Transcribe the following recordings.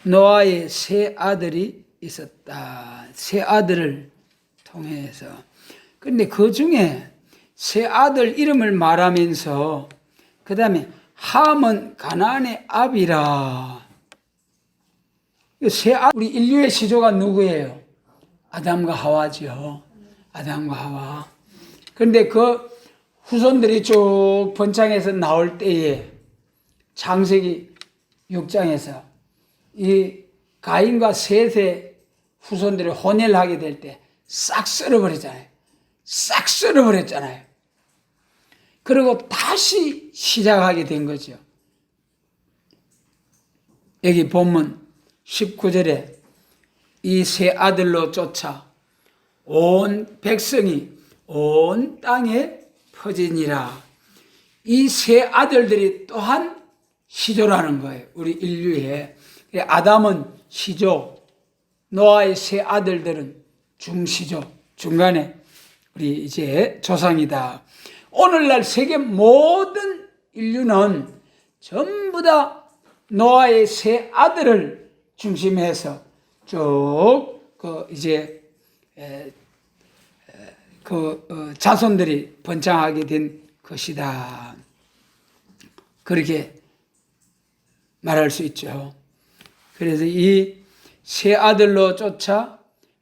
노아의 세 아들이 있었다. 세 아들을 통해서. 그런데 그 중에 세 아들 이름을 말하면서 그 다음에 함은 가나안의 아비라. 우리 인류의 시조가 누구예요? 아담과 하와죠. 아담과 하와. 그런데 그 후손들이 쭉 번창해서 나올 때에 창세기 6장에서 이 가인과 셋의 후손들이 혼혈을 하게 될 때 싹 썰어버렸잖아요. 싹 썰어버렸잖아요. 그리고 다시 시작하게 된 거죠. 여기 본문 19절에 이 세 아들로 쫓아 온 백성이 온 땅에 퍼지니라. 이 세 아들들이 또한 시조라는 거예요. 우리 인류의. 아담은 시조, 노아의 세 아들들은 중시조, 중간에 우리 이제 조상이다. 오늘날 세계 모든 인류는 전부 다 노아의 세 아들을 중심해서 쭉 자손들이 번창하게 된 것이다. 그렇게 말할 수 있죠. 그래서 이 세 아들로 쫓아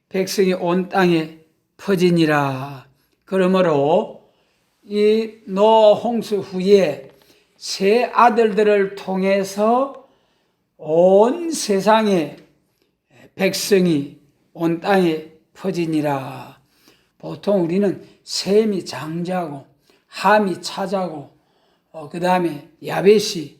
백성이 온 땅에 퍼지니라. 그러므로 이 노아 홍수 후에 세 아들들을 통해서 온 세상에 백성이 온 땅에 퍼지니라. 보통 우리는 셈이 장자고 함이 차자고 그 다음에 야벳이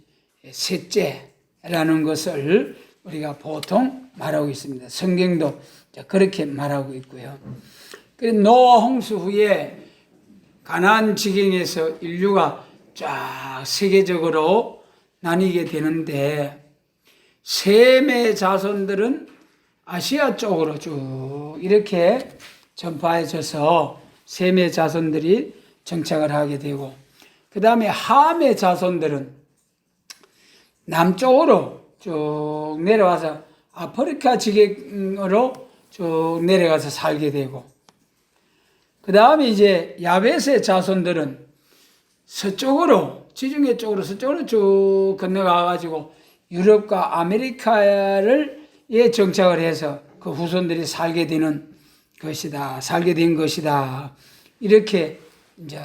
셋째라는 것을 우리가 보통 말하고 있습니다. 성경도 그렇게 말하고 있고요. 그래서 노아 홍수 후에 가나안 지경에서 인류가 쫙 세계적으로 나뉘게 되는데 셈의 자손들은 아시아 쪽으로 쭉 이렇게 전파해져서 셈의 자손들이 정착을 하게 되고 그 다음에 함의 자손들은 남쪽으로 쭉 내려와서 아프리카 지경으로 쭉 내려가서 살게 되고 그 다음에 이제 야벳의 자손들은 서쪽으로 지중해 쪽으로 서쪽으로 쭉 건너가가지고 유럽과 아메리카를 정착을 해서 그 후손들이 살게 되는 것이다. 살게 된 것이다. 이렇게 이제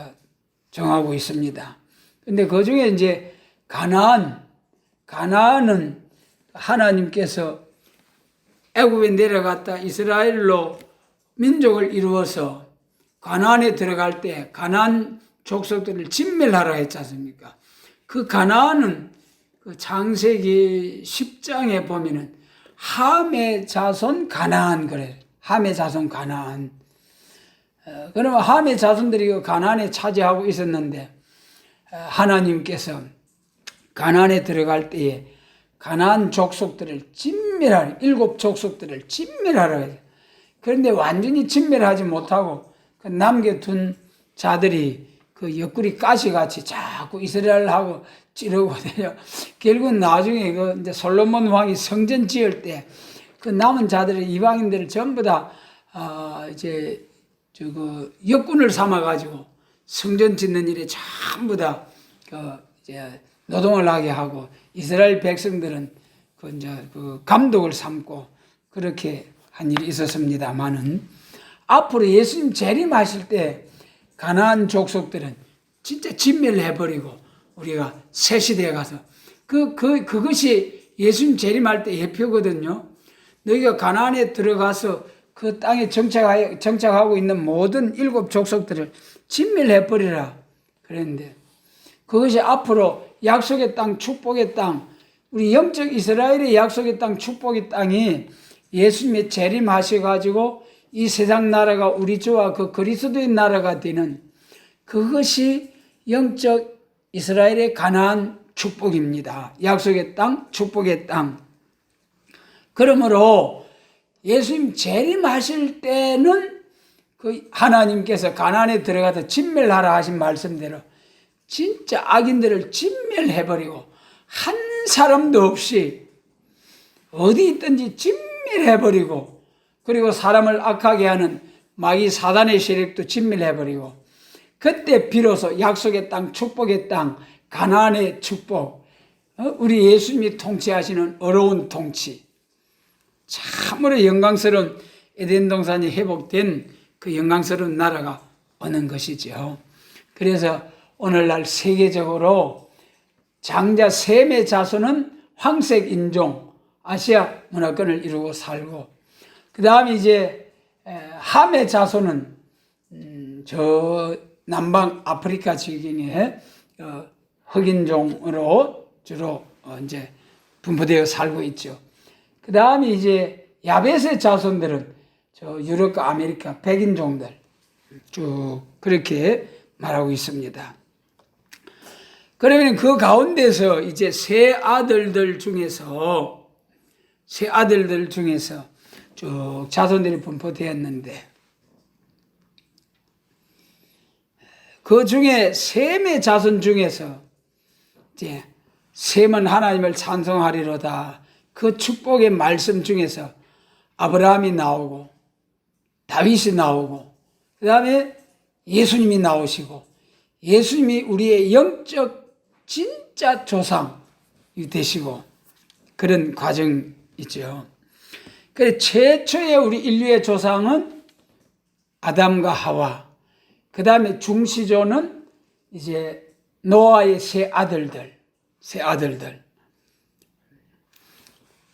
정하고 있습니다. 근데 그 중에 이제 가나안은 하나님께서 애굽에 내려갔다 이스라엘로 민족을 이루어서 가나안에 들어갈 때 가나안 족속들을 진멸하라 했지 않습니까? 그 가나안은 그 창세기 10장에 보면은 함의 자손 가나안 그래요. 함의 자손 가나안. 그러면 함의 자손들이 그 가나안에 차지하고 있었는데 하나님께서 가나안에 들어갈 때에 가나안 족속들을 진멸하라, 7 족속들을 진멸하라 해요. 그런데 완전히 진멸하지 못하고 그 남겨둔 자들이 그 옆구리 가시같이 자꾸 이스라엘하고 찌르고 다녀. 결국은 나중에 그 이제 솔로몬 왕이 성전 지을 때 그 남은 자들을 이방인들을 전부 다 역군을 삼아가지고 성전 짓는 일에 전부 다 노동을 하게 하고 이스라엘 백성들은 그 감독을 삼고 그렇게 한 일이 있었습니다만은 앞으로 예수님 재림하실 때 가나안 족속들은 진짜 진멸해버리고 우리가 새 시대에 가서 그것이 예수님 재림할 때 예표거든요. 너희가 가나안에 들어가서 그 땅에 정착하고 있는 모든 7 족속들을 진멸해버리라 그랬는데 그것이 앞으로 약속의 땅, 축복의 땅, 우리 영적 이스라엘의 약속의 땅, 축복의 땅이 예수님이 재림하셔가지고 이 세상 나라가 우리 주와 그 그리스도의 나라가 되는 그것이 영적 이스라엘의 가나안 축복입니다. 약속의 땅, 축복의 땅. 그러므로 예수님 재림하실 때는 그 하나님께서 가나안에 들어가서 진멸하라 하신 말씀대로 진짜 악인들을 진멸해버리고 한 사람도 없이 어디 있든지 진멸해버리고, 그리고 사람을 악하게 하는 마귀 사단의 세력도 진멸해버리고, 그때 비로소 약속의 땅, 축복의 땅, 가나안의 축복, 우리 예수님이 통치하시는 어려운 통치, 참으로 영광스러운 에덴 동산이 회복된 그 영광스러운 나라가 오는 것이죠. 그래서 오늘날 세계적으로 장자 셈의 자손은 황색 인종, 아시아 문화권을 이루고 살고, 그 다음에 이제 함의 자손은 저 남방 아프리카 지경에 흑인종으로 주로 이제 분포되어 살고 있죠. 그 다음에 이제 야벳의 자손들은 저 유럽과 아메리카 백인종들 쭉 그렇게 말하고 있습니다. 그러면 그 가운데서 이제 세 아들들 중에서 쭉 자손들이 분포되었는데, 그 중에 셈의 자손 중에서 이제 셈은 하나님을 찬송하리로다, 그 축복의 말씀 중에서 아브라함이 나오고 다윗이 나오고, 그 다음에 예수님이 나오시고, 예수님이 우리의 영적 진짜 조상이 되시고, 그런 과정이죠. 그래서 최초의 우리 인류의 조상은 아담과 하와, 그 다음에 중시조는 이제 노아의 세 아들들.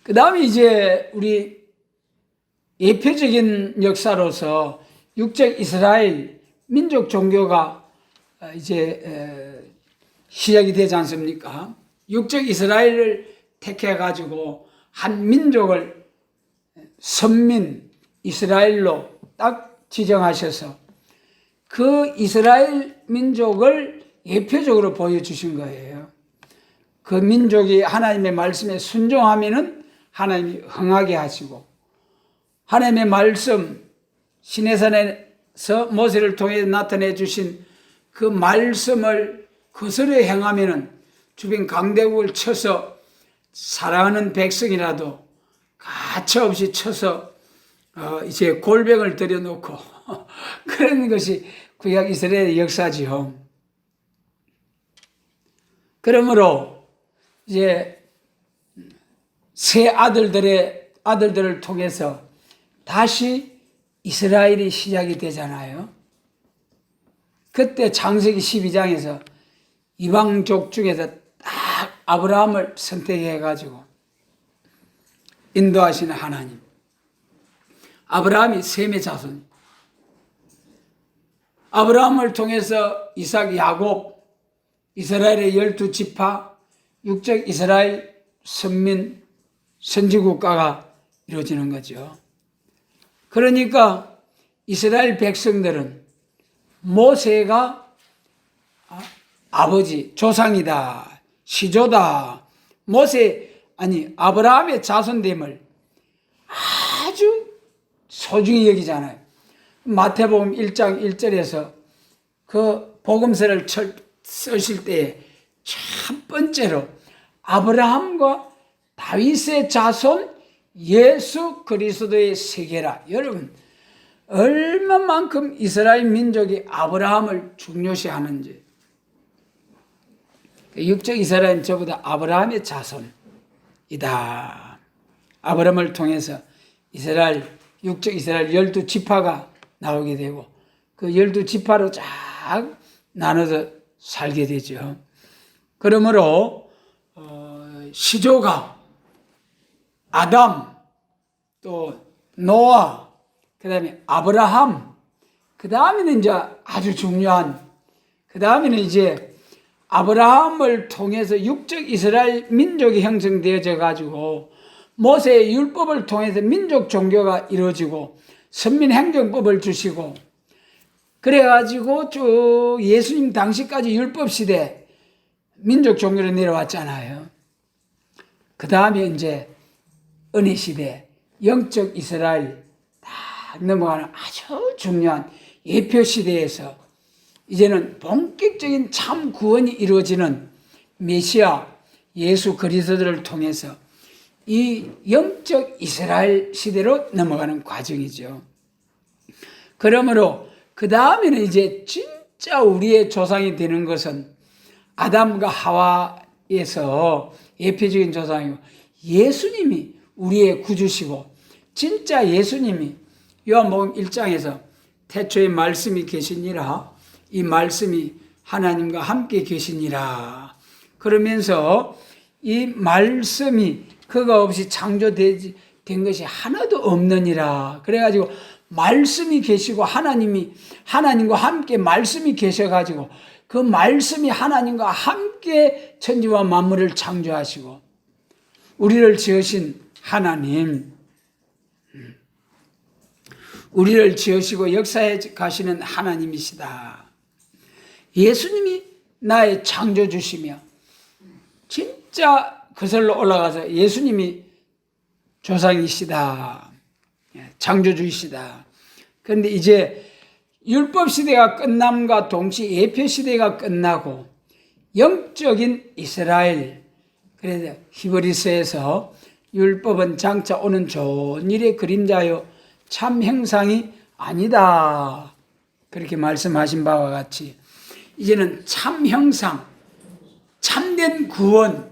그 다음에 이제 우리 예표적인 역사로서 육적 이스라엘 민족 종교가 이제 시작이 되지 않습니까? 육적 이스라엘을 택해가지고 한 민족을 선민 이스라엘로 딱 지정하셔서 그 이스라엘 민족을 예표적으로 보여주신 거예요. 그 민족이 하나님의 말씀에 순종하면은 하나님이 흥하게 하시고, 하나님의 말씀, 시내산에서 모세를 통해 나타내 주신 그 말씀을 거스려 행하면은 주변 강대국을 쳐서 사랑하는 백성이라도 가차없이 쳐서 이제 골병을 들여놓고 그런 것이 구약 이스라엘의 역사지요. 그러므로 이제 세 아들들을 통해서 다시 이스라엘이 시작이 되잖아요. 그때 창세기 12장에서 이방족 중에서 딱 아브라함을 선택해가지고 인도하시는 하나님. 아브라함이 셈의 자손. 아브라함을 통해서 이삭, 야곱, 이스라엘의 12지파, 육적 이스라엘 선민, 선지국가가 이루어지는 거죠. 그러니까 이스라엘 백성들은 모세가 아버지, 조상이다, 시조다, 아브라함의 자손됨을 아주 소중히 여기잖아요. 마태복음 1장 1절에서 그 복음서를 쓰실 때 첫 번째로 아브라함과 다윗의 자손 예수 그리스도의 세계라. 여러분, 얼마만큼 이스라엘 민족이 아브라함을 중요시하는지. 육적 이스라엘은 저보다 아브라함의 자손이다. 아브라함을 통해서 육적 이스라엘 12지파가 나오게 되고, 그 12지파로 쫙 나눠서 살게 되죠. 그러므로 시조가 아담, 또 노아, 그 다음에 아브라함, 그 다음에는 이제 아주 중요한, 그 다음에는 이제 아브라함을 통해서 육적 이스라엘 민족이 형성되어져 가지고 모세의 율법을 통해서 민족 종교가 이루어지고 선민행정법을 주시고, 그래가지고 쭉 예수님 당시까지 율법 시대 민족 종교로 내려왔잖아요. 그 다음에 이제 은혜 시대, 영적 이스라엘 딱 넘어가는 아주 중요한 예표 시대에서 이제는 본격적인 참 구원이 이루어지는 메시아 예수 그리스도를 통해서 이 영적 이스라엘 시대로 넘어가는 과정이죠. 그러므로 그 다음에는 이제 진짜 우리의 조상이 되는 것은 아담과 하와에서 예표적인 조상이고 예수님이 우리의 구주시고 진짜 예수님이 요한복음 1장에서 태초에 말씀이 계시니라 이 말씀이 하나님과 함께 계시니라 그러면서 이 말씀이 그가 없이 창조된 것이 하나도 없느니라 그래가지고 말씀이 계시고 하나님과 함께 말씀이 계셔가지고 그 말씀이 하나님과 함께 천지와 만물을 창조하시고 우리를 지으신 하나님 우리를 지으시고 역사해 가시는 하나님이시다. 예수님이 나의 창조주시며 진짜 거슬러 올라가서 예수님이 조상이시다. 창조주이시다. 그런데 이제 율법 시대가 끝남과 동시에 예표 시대가 끝나고 영적인 이스라엘 그래서 히브리서에서 율법은 장차 오는 좋은 일의 그림자요 참 형상이 아니다. 그렇게 말씀하신 바와 같이 이제는 참 형상, 참된 구원이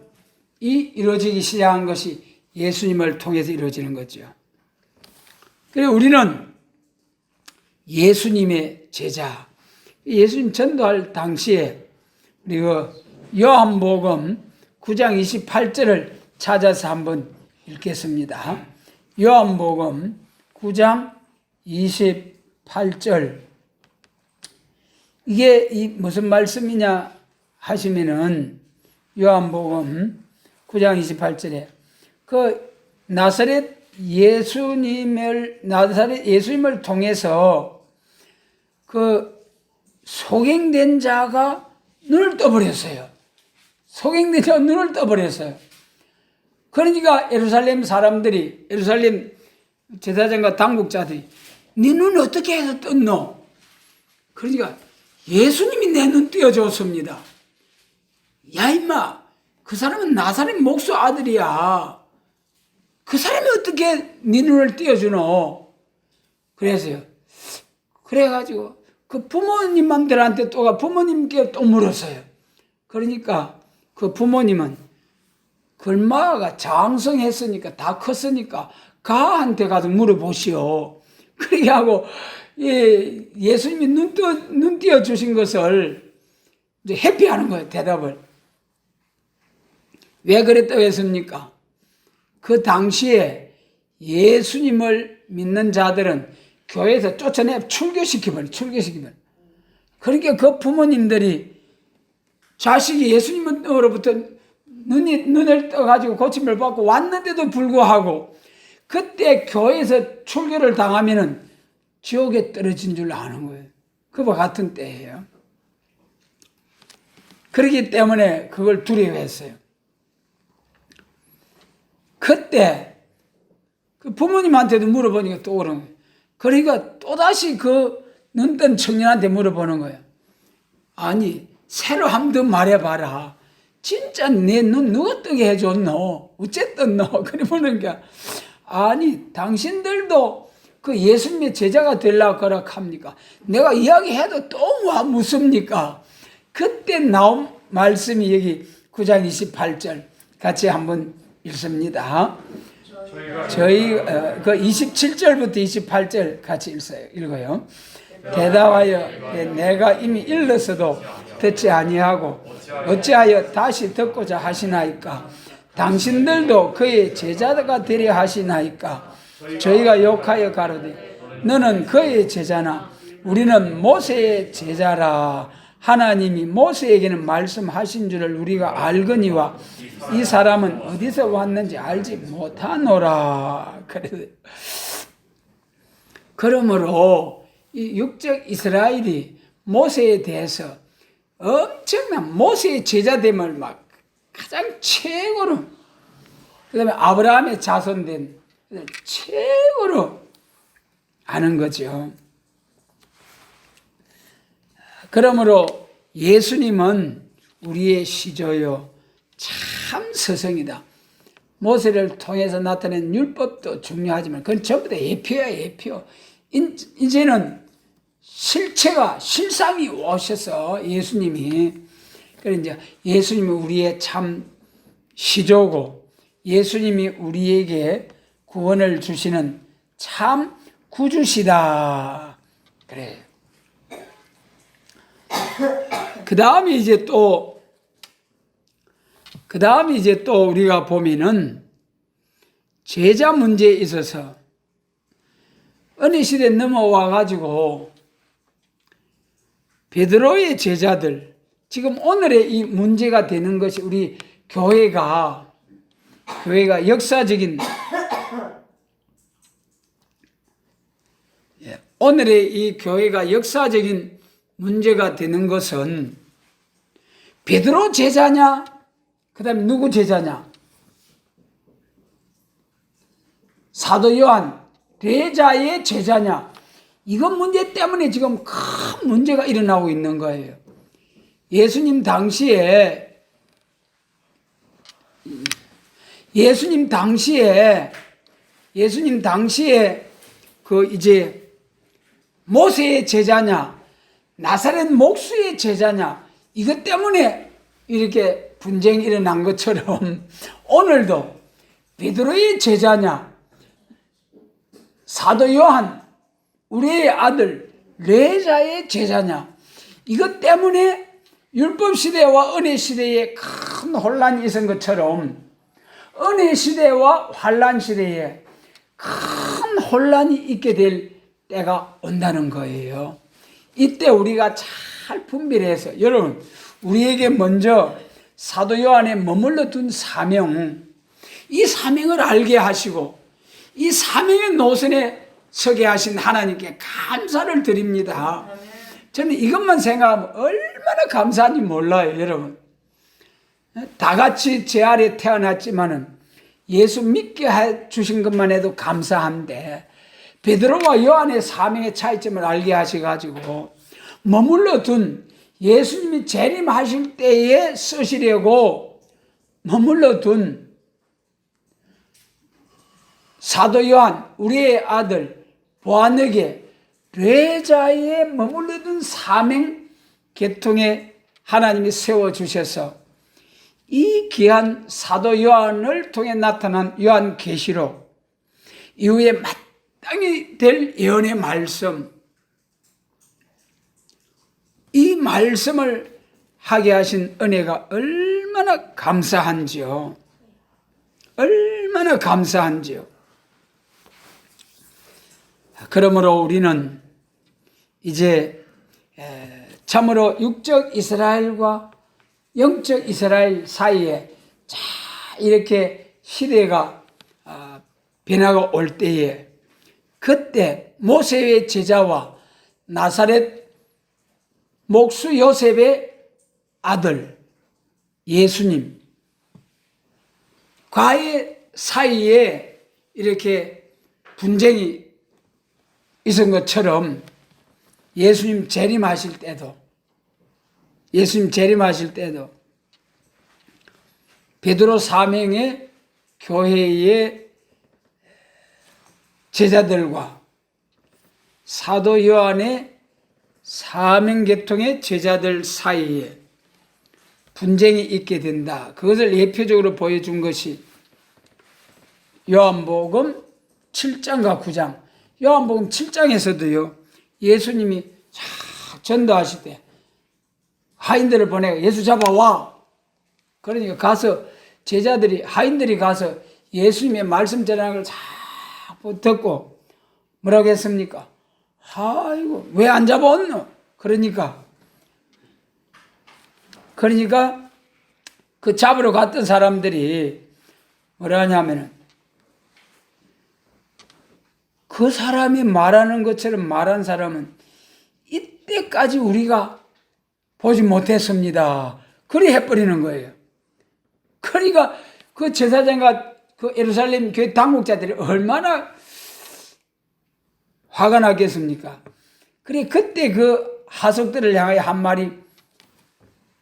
이루어지기 시작한 것이 예수님을 통해서 이루어지는 거죠. 그리고 우리는 예수님의 제자, 예수님 전도할 당시에 우리가 요한복음 9장 28절을 찾아서 한번 읽겠습니다. 요한복음 9장 28절 이게 무슨 말씀이냐 하시면은 요한복음 9장 28절에 그 나사렛 예수님을 통해서 그 소경된 자가 눈을 떠버렸어요. 소경된 자가 눈을 떠버렸어요. 그러니까 예루살렘 사람들이 예루살렘 제사장과 당국자들이 네 눈 어떻게 해서 떴노? 그러니까 예수님이 내 눈 띄워줬습니다. 야 임마 그 사람은 나사렛 목수 아들이야. 그 사람이 어떻게 네 눈을 띄워주노? 그래가지고 그 부모님들한테 또 부모님께 또 물었어요. 그러니까 그 부모님은 그 얼마가 장성했으니까 다 컸으니까 가한테 가서 물어보시오. 그렇게 하고 예수님이 눈 띄워 주신 것을 이제 회피하는 거예요. 대답을 왜 그랬다고 했습니까? 그 당시에 예수님을 믿는 자들은 교회에서 쫓아내 출교시키버려. 그러니까 그 부모님들이 자식이 예수님으로부터 눈을 떠가지고 고침을 받고 왔는데도 불구하고 그때 교회에서 출교를 당하면은 지옥에 떨어진 줄 아는 거예요. 그와 같은 때예요. 그렇기 때문에 그걸 두려워했어요. 그때 그 부모님한테도 물어보니까 또 그런 거예요. 그러니까 또다시 그 눈뜬 청년한테 물어보는 거예요. 아니 새로 한 번 더 말해봐라. 진짜 내 눈 누가 뜨게 해줬노? 어째 떴노? 그래 보니까 아니 당신들도 그 예수님의 제자가 되려고 거락합니까? 내가 이야기해도 또 와 묻습니까? 그때 나온 말씀이 여기 9장 28절 같이 한번 읽습니다. 저희 그 27절부터 28절 같이 읽어요. 대답하여 내가 이미 일렀어도 듣지 아니하고 어찌하여 다시 듣고자 하시나이까? 당신들도 그의 제자가 되려 하시나이까? 저희가 욕하여 가로되 너는 그의 제자나 우리는 모세의 제자라. 하나님이 모세에게는 말씀하신 줄을 우리가 알거니와 이 사람은 어디서 왔는지 알지 못하노라. 그러므로 이 육적 이스라엘이 모세에 대해서 엄청난 모세의 제자됨을 막 가장 최고로 그 다음에 아브라함의 자손된 최고로 아는 거죠. 그러므로 예수님은 우리의 시조요 참 스승이다. 모세를 통해서 나타낸 율법도 중요하지만 그건 전부 다 예표야, 예표. 이제는 실상이 오셔서 예수님이, 그래서 이제 예수님이 우리의 참 시조고 예수님이 우리에게 구원을 주시는 참 구주시다. 그래요. 그 다음에 이제 또 우리가 보면은 제자 문제에 있어서 어느 시대에 넘어와 가지고 베드로의 제자들, 지금 오늘의 이 문제가 되는 것이 우리 교회가 역사적인, 오늘의 이 교회가 역사적인 문제가 되는 것은 베드로 제자냐, 그 다음에 누구 제자냐, 사도 요한 레자의 제자냐, 이건 문제 때문에 지금 큰 문제가 일어나고 있는 거예요. 예수님 당시에 그 이제 모세의 제자냐, 나사렛 목수의 제자냐, 이것 때문에 이렇게 분쟁이 일어난 것처럼 오늘도 베드로의 제자냐, 사도 요한 우리의 아들 레자의 제자냐, 이것 때문에 율법 시대와 은혜 시대에 큰 혼란이 있은 것처럼 은혜 시대와 환란 시대에 큰 혼란이 있게 될 때가 온다는 거예요. 이때 우리가 잘 분별해서, 여러분, 우리에게 먼저 사도 요한에 머물러 둔 사명, 이 사명을 알게 하시고 이 사명의 노선에 서게 하신 하나님께 감사를 드립니다. 저는 이것만 생각하면 얼마나 감사한지 몰라요, 여러분. 다 같이 제 아래 태어났지만은 예수 믿게 해 주신 것만 해도 감사한데, 베드로와 요한의 사명의 차이점을 알게 하셔가지고 머물러 둔, 예수님이 재림하실 때에 쓰시려고 머물러 둔 사도 요한 우리의 아들 보아너게 레자에 머물러 둔 사명 계통에 하나님이 세워주셔서 이 귀한 사도 요한을 통해 나타난 요한 계시록 이후에 마땅히 될 예언의 말씀, 이 말씀을 하게 하신 은혜가 얼마나 감사한지요. 얼마나 감사한지요. 그러므로 우리는 이제 참으로 육적 이스라엘과 영적 이스라엘 사이에 자 이렇게 시대가 변화가 올 때에, 그때 모세의 제자와 나사렛 목수 요셉의 아들 예수님 과의 사이에 이렇게 분쟁이 있은 것처럼 예수님 재림하실 때도 베드로 사명의 교회의 제자들과 사도 요한의 사명계통의 제자들 사이에 분쟁이 있게 된다. 그것을 예표적으로 보여준 것이 요한복음 7장과 9장. 요한복음 7장에서도요, 예수님이 전도하실 때 하인들을 보내고 예수 잡아와. 그러니까 가서 제자들이, 하인들이 가서 예수님의 말씀 전하는 걸 자꾸 듣고 뭐라고 했습니까? 아이고, 왜 안 잡아왔노? 그러니까 그 잡으러 갔던 사람들이 뭐라 하냐면은, 그 사람이 말하는 것처럼 말한 사람은 이때까지 우리가 보지 못했습니다. 그리 해버리는 거예요. 그러니까 그 제사장과 그 예루살렘 교회 당국자들이 얼마나 화가 나겠습니까? 그래, 그때 그 하석들을 향하여 한 말이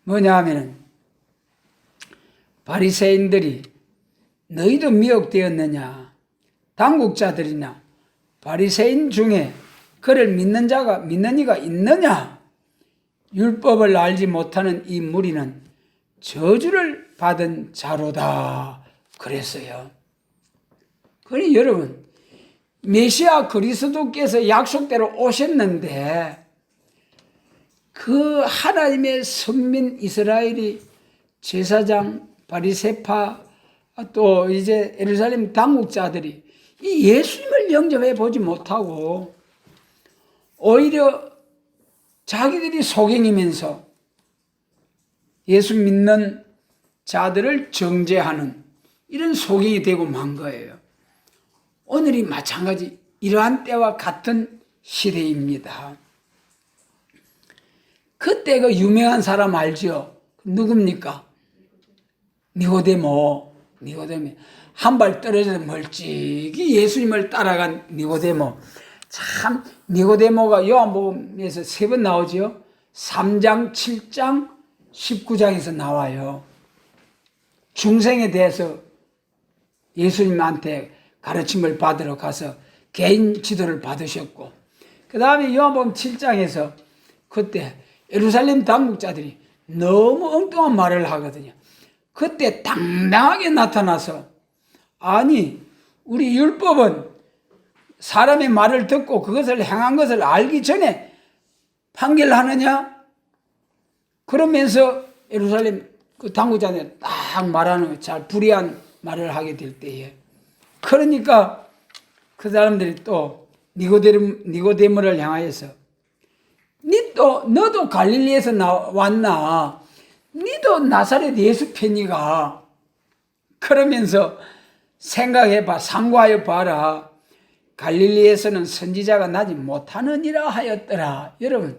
뭐냐 하면은, 바리새인들이 너희도 미혹되었느냐? 당국자들이나 바리새인 중에 그를 믿는 이가 있느냐? 율법을 알지 못하는 이 무리는 저주를 받은 자로다 그랬어요. 그러니 여러분, 메시아 그리스도께서 약속대로 오셨는데 그 하나님의 선민 이스라엘이 제사장, 바리새파, 또 이제 예루살렘 당국자들이 이 예수님을 영접해 보지 못하고 오히려 자기들이 소경이면서 예수 믿는 자들을 정죄하는 이런 소경이 되고 만 거예요. 오늘이 마찬가지 이러한 때와 같은 시대입니다. 그때 그 유명한 사람 알죠? 누굽니까? 니고데모. 한 발 떨어져서 멀찍이 예수님을 따라간 니고데모. 참 니고데모가 요한복음에서 3번 나오죠. 3장, 7장, 19장에서 나와요. 중생에 대해서 예수님한테 가르침을 받으러 가서 개인 지도를 받으셨고, 그 다음에 요한복음 7장에서 그때 예루살렘 당국자들이 너무 엉뚱한 말을 하거든요. 그때 당당하게 나타나서, 아니 우리 율법은 사람의 말을 듣고 그것을 행한 것을 알기 전에 판결하느냐? 그러면서 예루살렘 그 당국자들 딱 말하는 잘 불의한 말을 하게 될 때에, 그러니까 그 사람들이 또 니고데모를 향하여서 너도 갈릴리에서 왔나? 니도 나사렛 예수 편이가? 그러면서 생각해봐, 상고하여 봐라. 갈릴리에서는 선지자가 나지 못하느니라 하였더라. 여러분,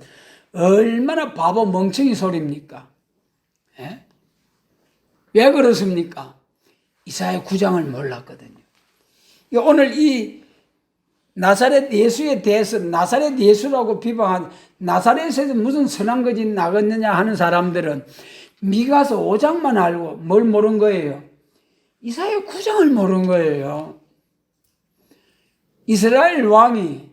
얼마나 바보 멍청이 소리입니까? 예? 왜 그렇습니까? 이사야 9장을 몰랐거든요. 오늘 이 나사렛 예수에 대해서 나사렛 예수라고 비방한, 나사렛에서 무슨 선한 것이 나겠느냐 하는 사람들은 미가서 5장만 알고 뭘 모른 거예요? 이사야 9장을 모른 거예요. 이스라엘 왕이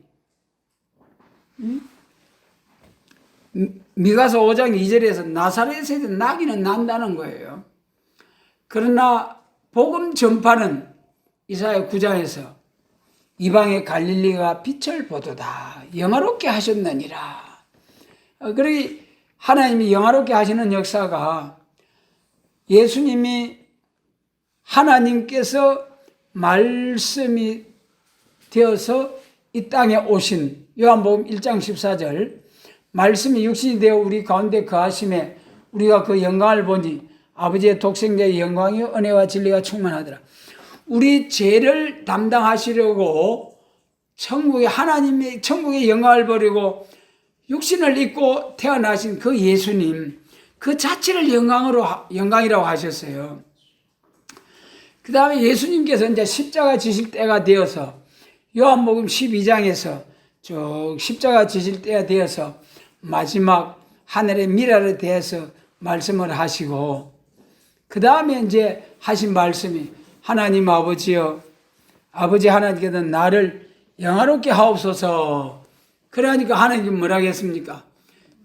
미가서 5장 2절에서 나사렛에서 나기는 난다는 거예요. 그러나 복음 전파는 이사야 9장에서 이방의 갈릴리가 빛을 보도다 영화롭게 하셨느니라. 그러니 하나님이 영화롭게 하시는 역사가, 예수님이 하나님께서 말씀이 되어서 이 땅에 오신, 요한복음 1장 14절, 말씀이 육신이 되어 우리 가운데 거하심에 우리가 그 영광을 보니 아버지의 독생자의 영광이 은혜와 진리가 충만하더라. 우리 죄를 담당하시려고 하나님의 천국의 영광을 버리고 육신을 입고 태어나신 그 예수님, 그 자체를 영광이라고 하셨어요. 그 다음에 예수님께서 이제 십자가 지실 때가 되어서 요한복음 12장에서 쭉 십자가 지실 때가 되어서 마지막 하늘의 미랄에 대해서 말씀을 하시고, 그 다음에 이제 하신 말씀이, 하나님 아버지여, 아버지 하나님께서 나를 영화롭게 하옵소서. 그러니까 하나님이 뭐라 하겠습니까?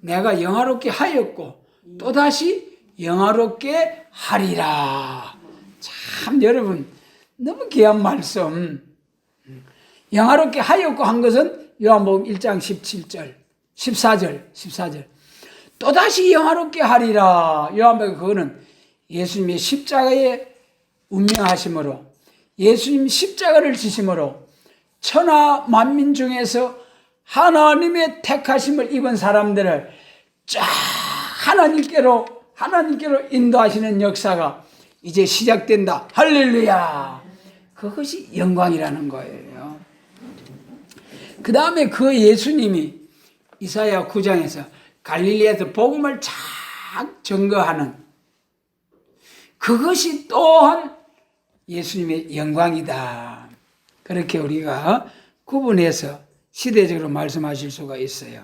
내가 영화롭게 하였고 또다시 영화롭게 하리라. 참 여러분, 너무 귀한 말씀. 영화롭게 하였고 한 것은 요한복음 1장 17절, 14절. 또다시 영화롭게 하리라. 요한복음 그거는 예수님의 십자가에 운명하심으로, 예수님 십자가를 지심으로 천하 만민 중에서 하나님의 택하심을 입은 사람들을 쫙 하나님께로 인도하시는 역사가 이제 시작된다. 할렐루야. 그것이 영광이라는 거예요. 그 다음에 그 예수님이 이사야 9장에서 갈릴리에서 복음을 착 증거하는, 그것이 또한 예수님의 영광이다. 그렇게 우리가 구분해서 시대적으로 말씀하실 수가 있어요.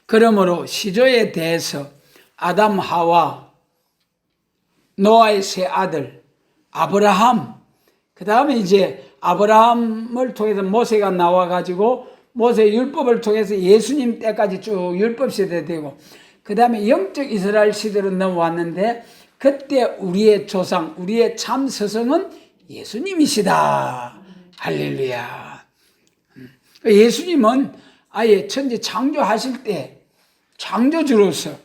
그러므로 시조에 대해서 아담, 하와, 노아의 세 아들, 아브라함, 그 다음에 이제 아브라함을 통해서 모세가 나와가지고 모세 율법을 통해서 예수님 때까지 쭉 율법 시대 되고, 그 다음에 영적 이스라엘 시대로 넘어왔는데, 그때 우리의 조상, 우리의 참 스승은 예수님이시다. 할렐루야. 예수님은 아예 천지 창조하실 때 창조주로서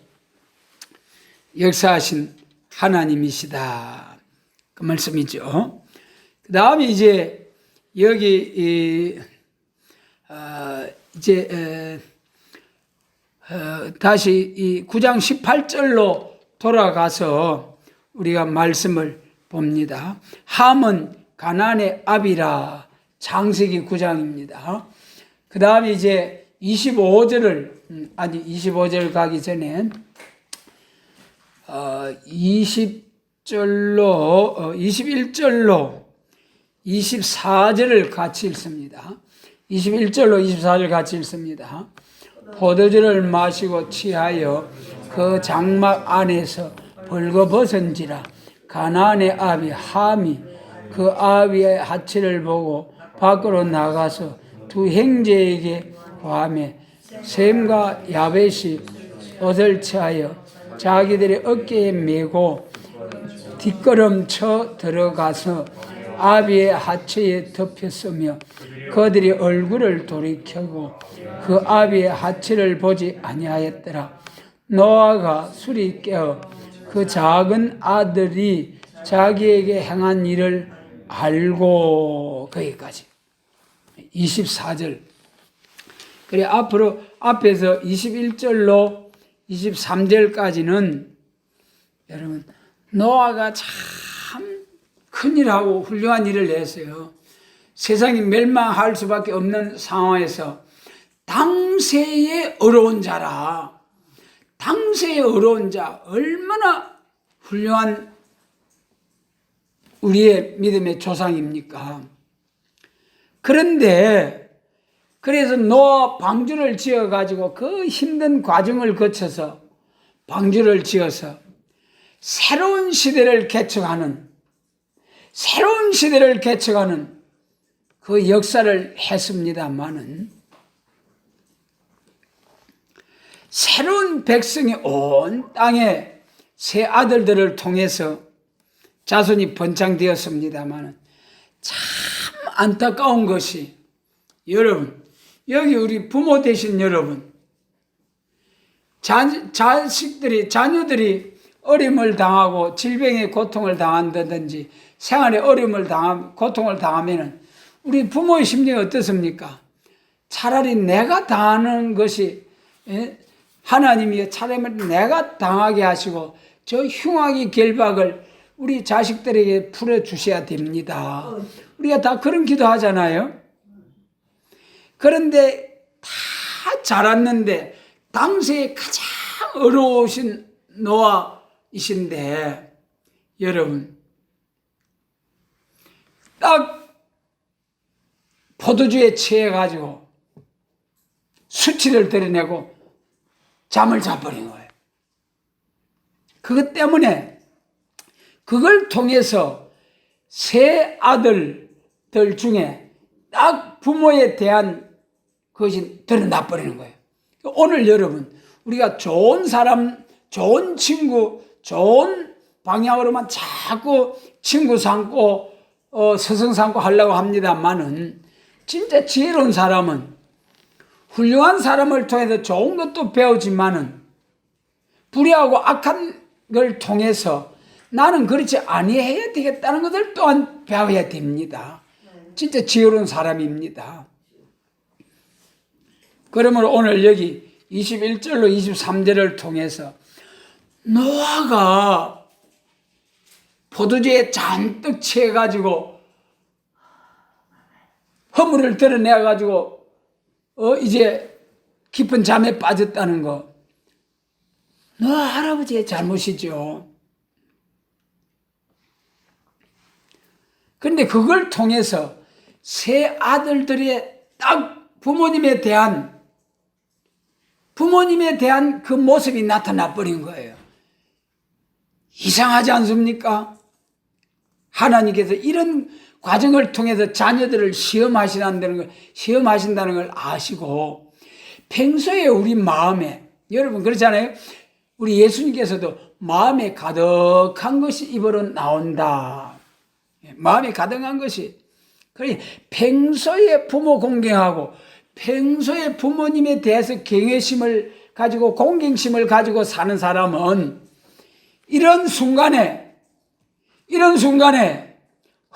역사하신 하나님이시다. 그 말씀이죠. 그 다음에 이제 여기 다시 이 9장 18절로 돌아가서 우리가 말씀을 봅니다. 함은 가나안의 아비라. 창세기 9장입니다. 그 다음에 이제 25절 가기 전에 21절로 24절을 같이 읽습니다. 21절로 24절 같이 읽습니다. 포도주를 마시고 취하여 그 장막 안에서 벌거벗은지라. 가나안의 아비 함이 그 아비의 하체를 보고 밖으로 나가서 두 형제에게 구하며 셈과 야벳이 옷을 취하여 자기들의 어깨에 메고 뒷걸음쳐 들어가서 아비의 하체에 덮였으며 그들이 얼굴을 돌이켜고 그 아비의 하체를 보지 아니하였더라. 노아가 술이 깨어 그 작은 아들이 자기에게 행한 일을 알고. 거기까지 24절. 그래 앞으로 앞에서 21절로 23절까지는 여러분 노아가 참 큰일하고 훌륭한 일을 했어요. 세상이 멸망할 수밖에 없는 상황에서 당세의 어려운 자라. 당세의 어려운 자, 얼마나 훌륭한 우리의 믿음의 조상입니까? 그런데 그래서 노아 방주를 지어가지고 그 힘든 과정을 거쳐서 방주를 지어서 새로운 시대를 개척하는 그 역사를 했습니다마는 새로운 백성이 온 땅에 새 아들들을 통해서 자손이 번창되었습니다마는 참 안타까운 것이 여러분, 여기 우리 부모 되신 여러분, 자녀들이 어려움을 당하고 질병의 고통을 당한다든지 생활에 고통을 당하면은 우리 부모의 심정이 어떻습니까? 차라리 내가 당하는 것이, 하나님이 차라리 내가 당하게 하시고 저 흉악의 결박을 우리 자식들에게 풀어주셔야 됩니다. 우리가 다 그런 기도 하잖아요. 그런데 다 자랐는데 당시에 가장 어려우신 노아이신데 여러분 딱 포도주에 취해가지고 수치를 드러내고 잠을 자버린 거예요. 그것 때문에 그걸 통해서 세 아들들 중에 딱 부모에 대한 것이 드러나버리는 거예요. 오늘 여러분 우리가 좋은 사람, 좋은 친구, 좋은 방향으로만 자꾸 친구 삼고 스승 삼고 하려고 합니다만은 진짜 지혜로운 사람은 훌륭한 사람을 통해서 좋은 것도 배우지만은 불의하고 악한 걸 통해서 나는 그렇지 아니해야 되겠다는 것을 또한 배워야 됩니다. 진짜 지혜로운 사람입니다. 그러면 오늘 여기 21절로 23절을 통해서 노아가 포도주에 잔뜩 취해가지고 허물을 드러내가지고 이제 깊은 잠에 빠졌다는 거 노아 할아버지의 잘못이죠. 그런데 그걸 통해서 세 아들들의 딱 부모님에 대한 그 모습이 나타나 버린 거예요. 이상하지 않습니까? 하나님께서 이런 과정을 통해서 자녀들을 시험하신다는 걸 아시고 평소에 우리 마음에, 여러분 그렇잖아요. 우리 예수님께서도 마음에 가득한 것이 입으로 나온다. 마음에 가득한 것이. 그러니 평소에 부모 공경하고 평소에 부모님에 대해서 경외심을 가지고 공경심을 가지고 사는 사람은 이런 순간에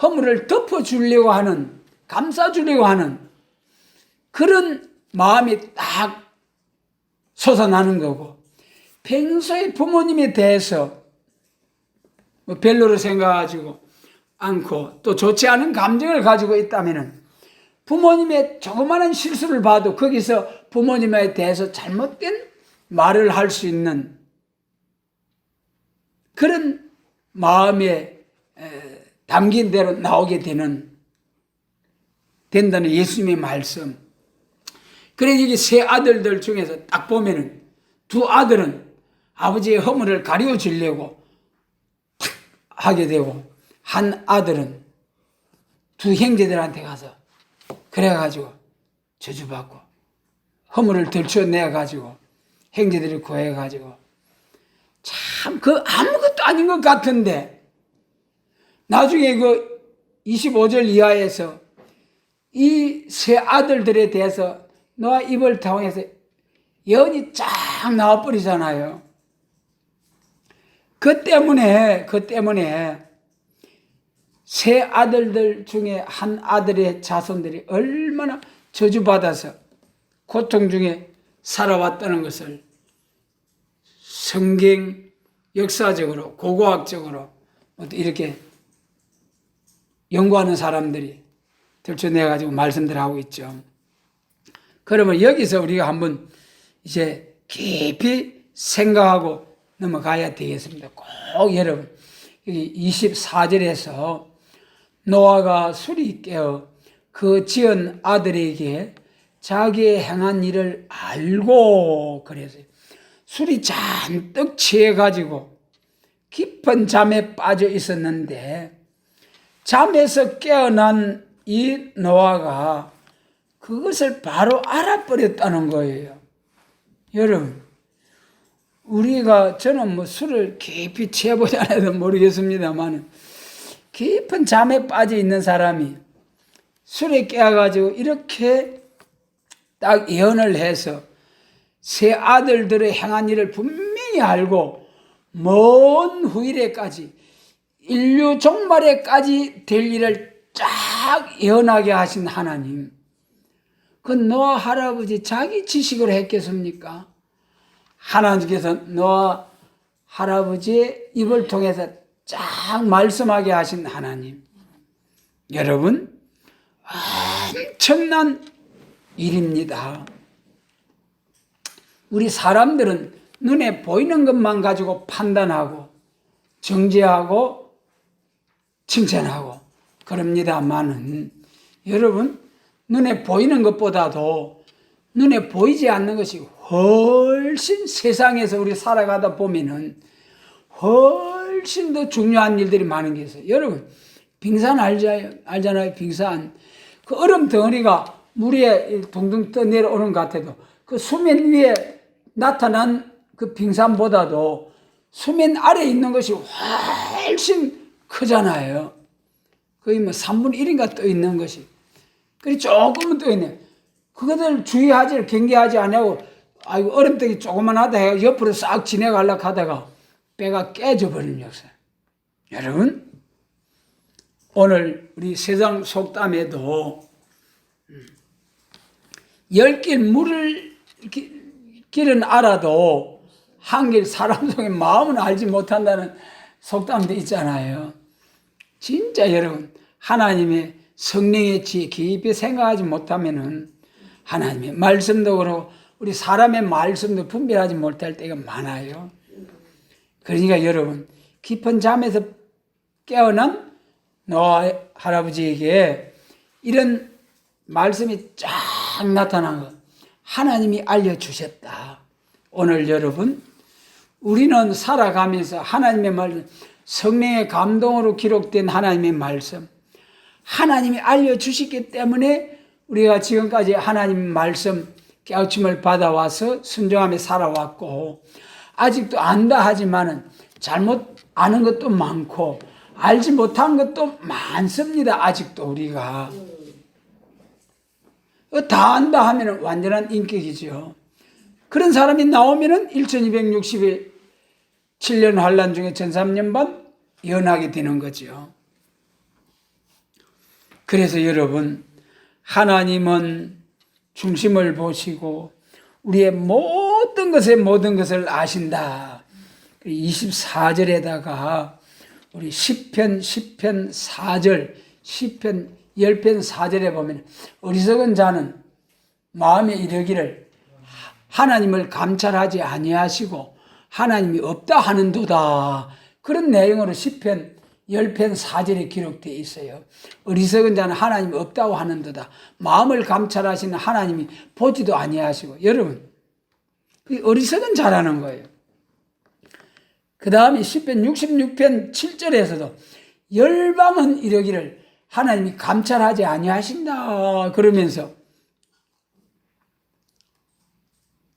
허물을 덮어주려고 하는, 감싸주려고 하는 그런 마음이 딱 솟아나는 거고, 평소에 부모님에 대해서 별로로 생각하지고 않고 또 좋지 않은 감정을 가지고 있다면 부모님의 조그마한 실수를 봐도 거기서 부모님에 대해서 잘못된 말을 할 수 있는 그런 마음에 담긴 대로 나오게 된다는 예수님의 말씀. 그래 여기 세 아들들 중에서 딱 보면은 두 아들은 아버지의 허물을 가리워 주려고 탁 하게 되고, 한 아들은 두 형제들한테 가서 그래가지고 저주받고 허물을 들춰내가지고 형제들이 구해가지고 참 그 아무것도 아닌 것 같은데 나중에 그 25절 이하에서 이 세 아들들에 대해서 노아 입을 통해서 예언이 쫙 나와버리잖아요. 그 때문에 세 아들들 중에 한 아들의 자손들이 얼마나 저주받아서 고통 중에 살아왔다는 것을 성경 역사적으로 고고학적으로 이렇게 연구하는 사람들이 들춰내가지고 말씀들 하고 있죠. 그러면 여기서 우리가 한번 이제 깊이 생각하고 넘어가야 되겠습니다. 꼭 여러분, 여기 24절에서 노아가 술이 깨어 그 지은 아들에게 자기의 행한 일을 알고, 그래서 술이 잔뜩 취해가지고 깊은 잠에 빠져 있었는데 잠에서 깨어난 이 노아가 그것을 바로 알아버렸다는 거예요. 여러분, 저는 술을 깊이 취해보지 않아도 모르겠습니다만 깊은 잠에 빠져 있는 사람이 술에 깨어가지고 이렇게 딱 예언을 해서 세 아들들의 행한 일을 분명히 알고 먼 후일에까지 인류 종말에까지 될 일을 쫙 예언하게 하신 하나님, 그 노아 할아버지 자기 지식으로 했겠습니까? 하나님께서 노아 할아버지의 입을 통해서 쫙 말씀하게 하신 하나님, 여러분 엄청난 일입니다. 우리 사람들은 눈에 보이는 것만 가지고 판단하고 정죄하고 칭찬하고 그럽니다만은, 여러분 눈에 보이는 것보다도 눈에 보이지 않는 것이 훨씬 세상에서 우리 살아가다 보면은 훨씬 더 중요한 일들이 많은 게 있어요. 여러분 빙산 알잖아요. 빙산, 그 얼음 덩어리가 물 위에 동동 떠 내려오는 것 같아도 그 수면 위에 나타난 그 빙산보다도 수면 아래에 있는 것이 훨씬 크잖아요. 거의 3분의 1인가 떠 있는 것이. 그리 조금은 떠 있네. 그것을 주의하지, 경계하지 않고, 아이고, 얼음덩이 조그만하다 해가 옆으로 싹 지나가려고 하다가 배가 깨져버리는 역사. 여러분, 오늘 우리 세상 속담에도 10길 물을 길은 알아도 한 길 사람 속의 마음은 알지 못한다는 속담도 있잖아요. 진짜 여러분, 하나님의 성령의 지혜 깊이 생각하지 못하면은 하나님의 말씀도 그렇고 우리 사람의 말씀도 분별하지 못할 때가 많아요. 그러니까 여러분, 깊은 잠에서 깨어난 노아 할아버지에게 이런 말씀이 쫙 나타난 것, 하나님이 알려주셨다. 오늘 여러분, 우리는 살아가면서 하나님의 말씀 성령의 감동으로 기록된 하나님의 말씀, 하나님이 알려주시기 때문에 우리가 지금까지 하나님 말씀 깨우침을 받아와서 순종하며 살아왔고, 아직도 안다 하지만은 잘못 아는 것도 많고 알지 못한 것도 많습니다. 아직도 우리가 다 안다 하면 완전한 인격이죠. 그런 사람이 나오면은 1267년 환란 중에 1300번 연하게 되는 거죠. 그래서 여러분, 하나님은 중심을 보시고 우리의 모든 것을 아신다. 24절에다가 우리 시편 4절, 시편 10편 4절에 보면 어리석은 자는 마음에 이르기를 하나님을 감찰하지 아니하시고 하나님이 없다 하는도다. 그런 내용으로 시편 10편 4절에 기록되어 있어요. 어리석은 자는 하나님이 없다고 하는도다. 마음을 감찰하시는 하나님이 보지도 아니하시고. 여러분, 그게 어리석은 자라는 거예요. 그 다음에 시편 66편 7절에서도 열방은 이러기를 하나님이 감찰하지 아니하신다 그러면서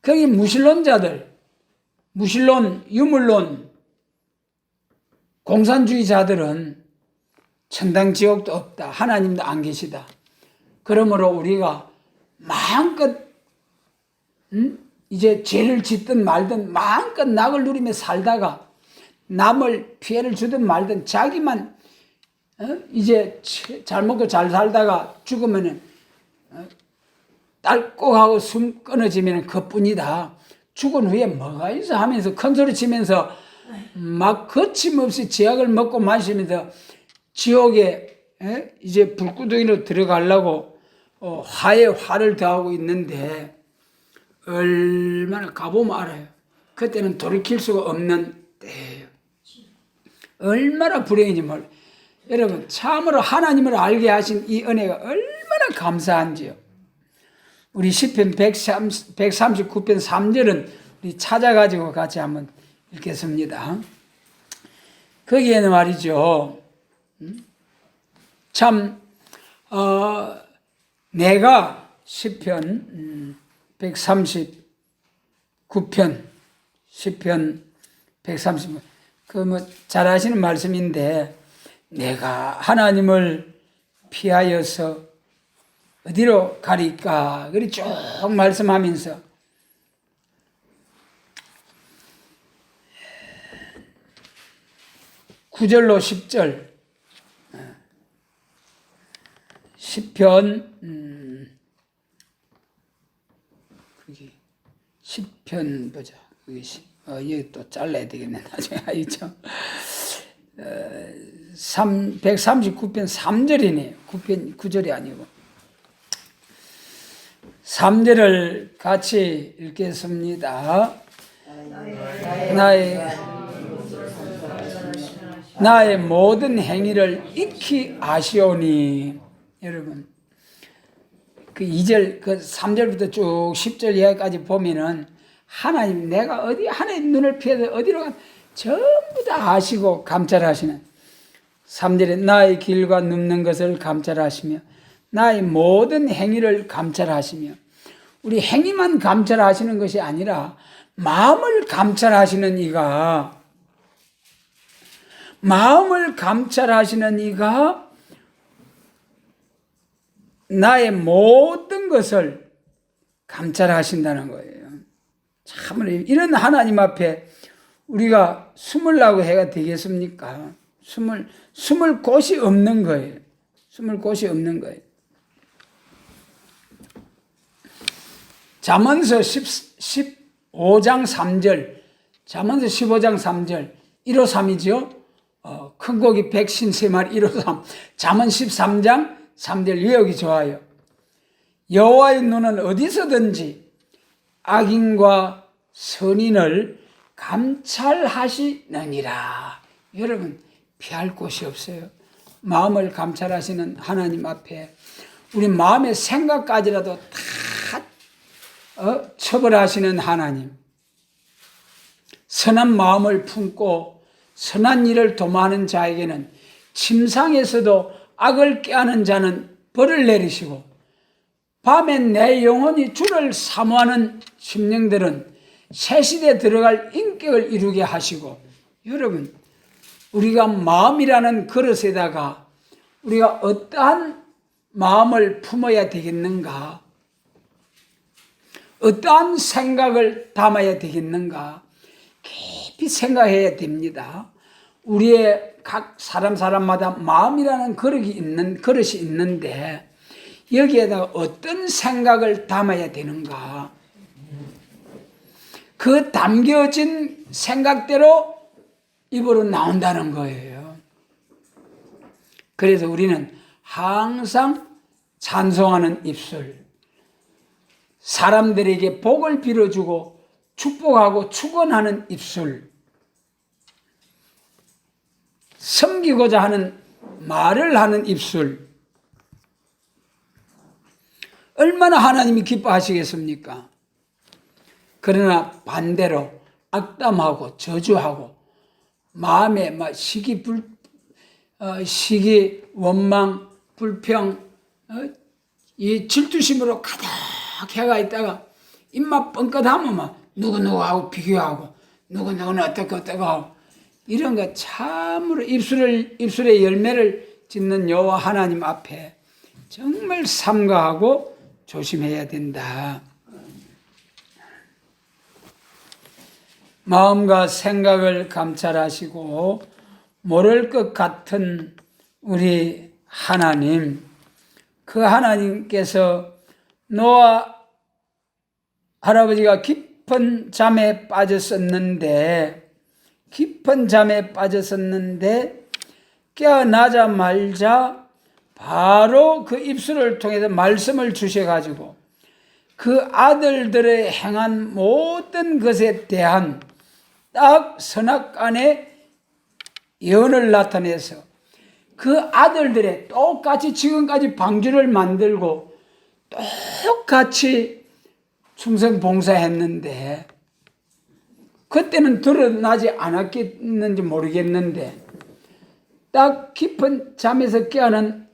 거기 무신론자들, 무신론, 유물론, 공산주의자들은 천당 지옥도 없다. 하나님도 안 계시다. 그러므로 우리가 마음껏 이제 죄를 짓든 말든 마음껏 낙을 누리며 살다가 남을 피해를 주든 말든 자기만 이제 잘 먹고 잘 살다가 죽으면은 딸꾹하고 숨 끊어지면 그뿐이다. 죽은 후에 뭐가 있어 하면서 큰소리 치면서 막 거침없이 제약을 먹고 마시면서 지옥에 이제 불구덩이로 들어가려고 화에 화를 더하고 있는데 얼마나 가보면 알아요. 그때는 돌이킬 수가 없는 때예요. 얼마나 불행인지 몰라요. 여러분, 참으로 하나님을 알게 하신 이 은혜가 얼마나 감사한지요. 우리 시편 139편 3절은 우리 찾아가지고 같이 한번 읽겠습니다. 거기에는 말이죠. 참 내가 시편 139편 시편 139편 잘 아시는 말씀인데, 내가 하나님을 피하여서 어디로 가리까? 그리 쭉 말씀하면서 (9절로 10절) 시편 시편 보자. 여기 또 잘라야 되겠네. 나중에 알죠? 139편 3절이네요. 9절이 아니고. 3절을 같이 읽겠습니다. 나의 모든 행위를 익히 아시오니. 여러분, 그 2절, 그 3절부터 쭉 10절 이하까지 보면은 하나님, 내가 하나님 눈을 피해서 어디로 가 전부 다 아시고 감찰하시는. 3절에 나의 길과 눕는 것을 감찰하시며 나의 모든 행위를 감찰하시며. 우리 행위만 감찰하시는 것이 아니라 마음을 감찰하시는 이가, 나의 모든 것을 감찰하신다는 거예요. 참, 이런 하나님 앞에 우리가 숨으려고 해가 되겠습니까? 숨을 곳이 없는 거예요. 숨을 곳이 없는 거예요. 잠언서 15장 3절, 잠언서 15장 3절, 153이죠. 큰 고기 백신 3마리 153. 잠언 13장 3절 외우기 좋아요. 여호와의 눈은 어디서든지 악인과 선인을 감찰하시느니라. 여러분, 피할 곳이 없어요. 마음을 감찰하시는 하나님 앞에 우리 마음의 생각까지라도 다 처벌하시는 하나님, 선한 마음을 품고 선한 일을 도모하는 자에게는 침상에서도 악을 꾀하는 자는 벌을 내리시고 밤엔 내 영혼이 주를 사모하는 심령들은 새 시대에 들어갈 인격을 이루게 하시고, 여러분, 우리가 마음이라는 그릇에다가 우리가 어떠한 마음을 품어야 되겠는가? 어떠한 생각을 담아야 되겠는가? 깊이 생각해야 됩니다. 우리의 각 사람마다 마음이라는 그릇이 있는데 여기에다가 어떤 생각을 담아야 되는가? 그 담겨진 생각대로 입으로 나온다는 거예요. 그래서 우리는 항상 찬송하는 입술, 사람들에게 복을 빌어주고 축복하고 축원하는 입술, 섬기고자 하는 말을 하는 입술, 얼마나 하나님이 기뻐하시겠습니까? 그러나 반대로 악담하고 저주하고 마음에 막 시기, 원망, 불평, 이 질투심으로 가득 해가 있다가 입맛 뻥끗하면 막 누구누구하고 비교하고 누구누구는 어떻고 하고 이런 거 참으로 입술에 열매를 짓는 여호와 하나님 앞에 정말 삼가하고 조심해야 된다. 마음과 생각을 감찰하시고 모를 것 같은 우리 하나님, 그 하나님께서 노아 할아버지가 깊은 잠에 빠졌었는데 깨어나자마자 바로 그 입술을 통해서 말씀을 주셔가지고 그 아들들의 행한 모든 것에 대한 딱 선악간의 예언을 나타내서 그 아들들의 똑같이 지금까지 방주를 만들고 똑같이 충성봉사했는데 그때는 드러나지 않았겠는지 모르겠는데 딱 깊은 잠에서 깨어난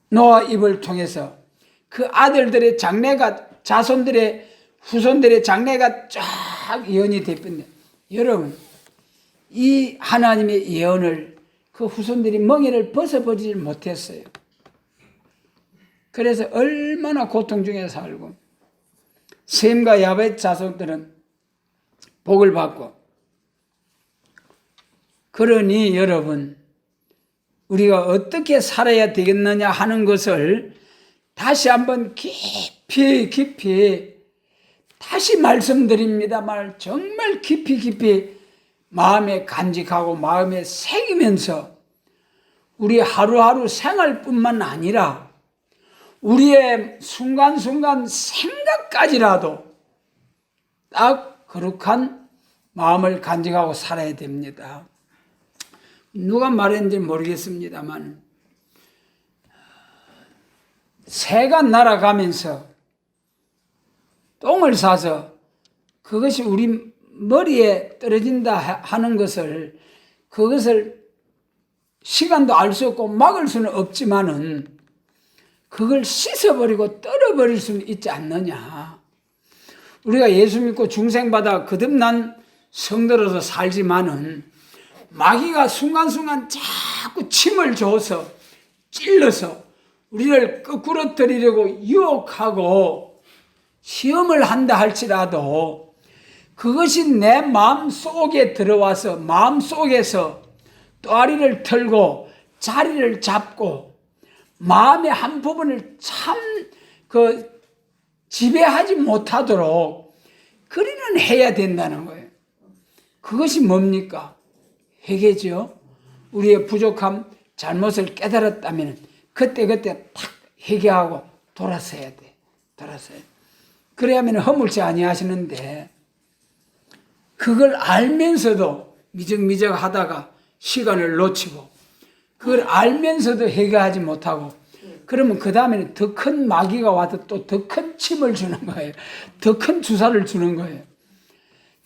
노아 입을 통해서 그 아들들의 장래가 자손들의 후손들의 장래가 쫙 예언이 됐는데 여러분 이 하나님의 예언을 그 후손들이 멍에를 벗어버리지 못했어요. 그래서 얼마나 고통 중에 살고 셈과 야벳 자손들은 복을 받고 그러니 여러분 우리가 어떻게 살아야 되겠느냐 하는 것을 다시 한번 깊이 다시 말씀드립니다만 정말 깊이 마음에 간직하고 마음에 새기면서 우리 하루하루 생활뿐만 아니라 우리의 순간순간 생각까지라도 딱 거룩한 마음을 간직하고 살아야 됩니다. 누가 말했는지 모르겠습니다만 새가 날아가면서 똥을 싸서 그것이 우리 머리에 떨어진다 하는 것을 그것을 시간도 알 수 없고 막을 수는 없지만은 그걸 씻어버리고 떨어버릴 수는 있지 않느냐. 우리가 예수 믿고 중생받아 거듭난 성도로서 살지만은 마귀가 순간순간 자꾸 침을 줘서 찔러서 우리를 거꾸로 들이려고 유혹하고 시험을 한다 할지라도 그것이 내 마음속에 들어와서 마음속에서 또아리를 털고 자리를 잡고 마음의 한 부분을 참 지배하지 못하도록 그리는 해야 된다는 거예요. 그것이 뭡니까? 회개죠. 우리의 부족함, 잘못을 깨달았다면 그때 탁 회개하고 돌아서야 돼. 그래야면 허물지 아니하시는데 그걸 알면서도 미적미적 하다가 시간을 놓치고 그걸 알면서도 회개하지 못하고 그러면 그 다음에는 더 큰 마귀가 와서 또 더 큰 침을 주는 거예요. 더 큰 주사를 주는 거예요.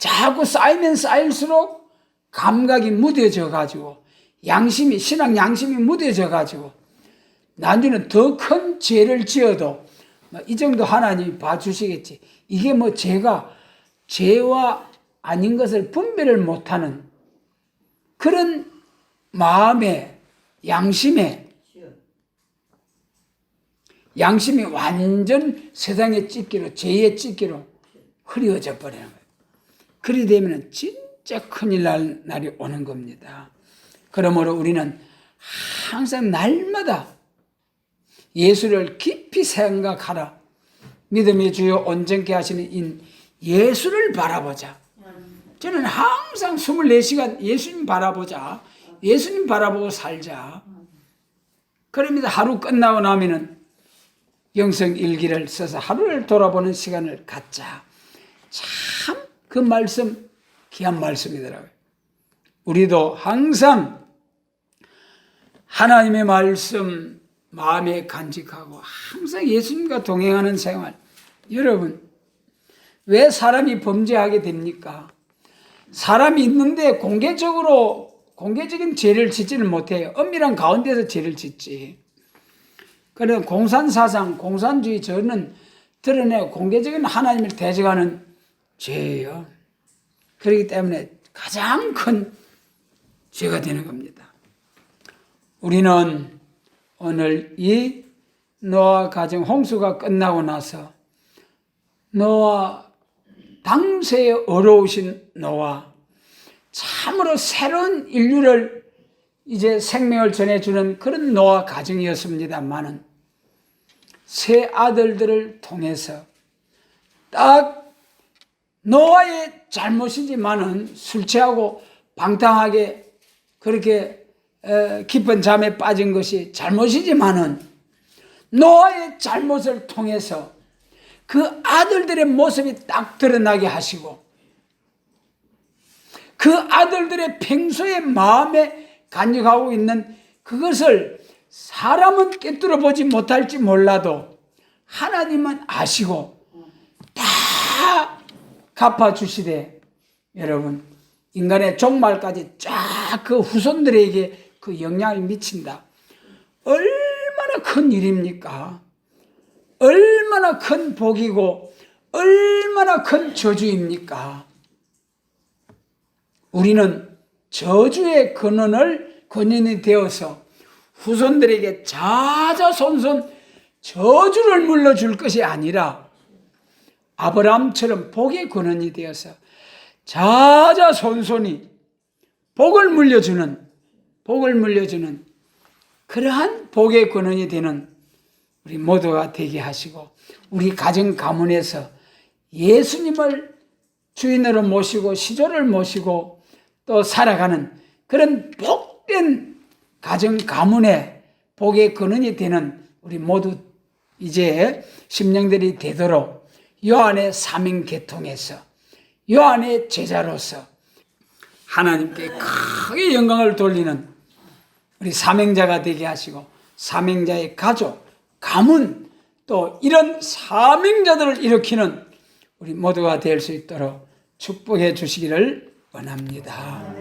자꾸 쌓이면 쌓일수록 감각이 무뎌져 가지고 양심이, 신앙 양심이 무뎌져 가지고 나중에는 더 큰 죄를 지어도 이 정도 하나님이 봐주시겠지. 이게 뭐 죄와 아닌 것을 분별을 못하는 그런 마음의 양심이 완전 세상의 찢기로, 죄의 찢기로 흐려져 버리는 거예요. 그리 되면 진짜 큰일 날 날이 오는 겁니다. 그러므로 우리는 항상 날마다 예수를 깊이 생각하라. 믿음의 주요 온전케 하시는 인 예수를 바라보자. 저는 항상 24시간 예수님 바라보자. 예수님 바라보고 살자. 그럽니다. 하루 끝나고 나면은 영성 일기를 써서 하루를 돌아보는 시간을 갖자. 참 그 말씀 귀한 말씀이더라고요. 우리도 항상 하나님의 말씀 마음에 간직하고 항상 예수님과 동행하는 생활. 여러분, 왜 사람이 범죄하게 됩니까? 사람이 있는데 공개적인 죄를 짓지는 못해요. 엄밀한 가운데서 죄를 짓지. 그래서 공산사상, 공산주의 저는 드러내고 공개적인 하나님을 대적하는 죄예요. 그렇기 때문에 가장 큰 죄가 되는 겁니다. 우리는 오늘 이 노아 가정 홍수가 끝나고 나서 노아 당세에 어려우신 노아 참으로 새로운 인류를 이제 생명을 전해주는 그런 노아 가정이었습니다만은 세 아들들을 통해서 딱 노아의 잘못이지만은 술 취하고 방탕하게 그렇게 깊은 잠에 빠진 것이 잘못이지만은 노아의 잘못을 통해서 그 아들들의 모습이 딱 드러나게 하시고 그 아들들의 평소의 마음에 간직하고 있는 그것을 사람은 꿰뚫어 보지 못할지 몰라도 하나님은 아시고 다 갚아주시되 여러분 인간의 종말까지 쫙 그 후손들에게 그 영향을 미친다. 얼마나 큰 일입니까? 얼마나 큰 복이고 얼마나 큰 저주입니까? 우리는 저주의 근원이 되어서 후손들에게 자자손손 저주를 물려줄 것이 아니라 아브라함처럼 복의 근원이 되어서 자자손손이 복을 물려주는 그러한 복의 근원이 되는 우리 모두가 되게 하시고 우리 가정 가문에서 예수님을 주인으로 모시고 시조를 모시고 또 살아가는 그런 복된 가정 가문의 복의 근원이 되는 우리 모두 이제 심령들이 되도록 요한의 사명계통에서 요한의 제자로서 하나님께 크게 영광을 돌리는 우리 사명자가 되게 하시고 사명자의 가족, 가문 또 이런 사명자들을 일으키는 우리 모두가 될 수 있도록 축복해 주시기를 원합니다.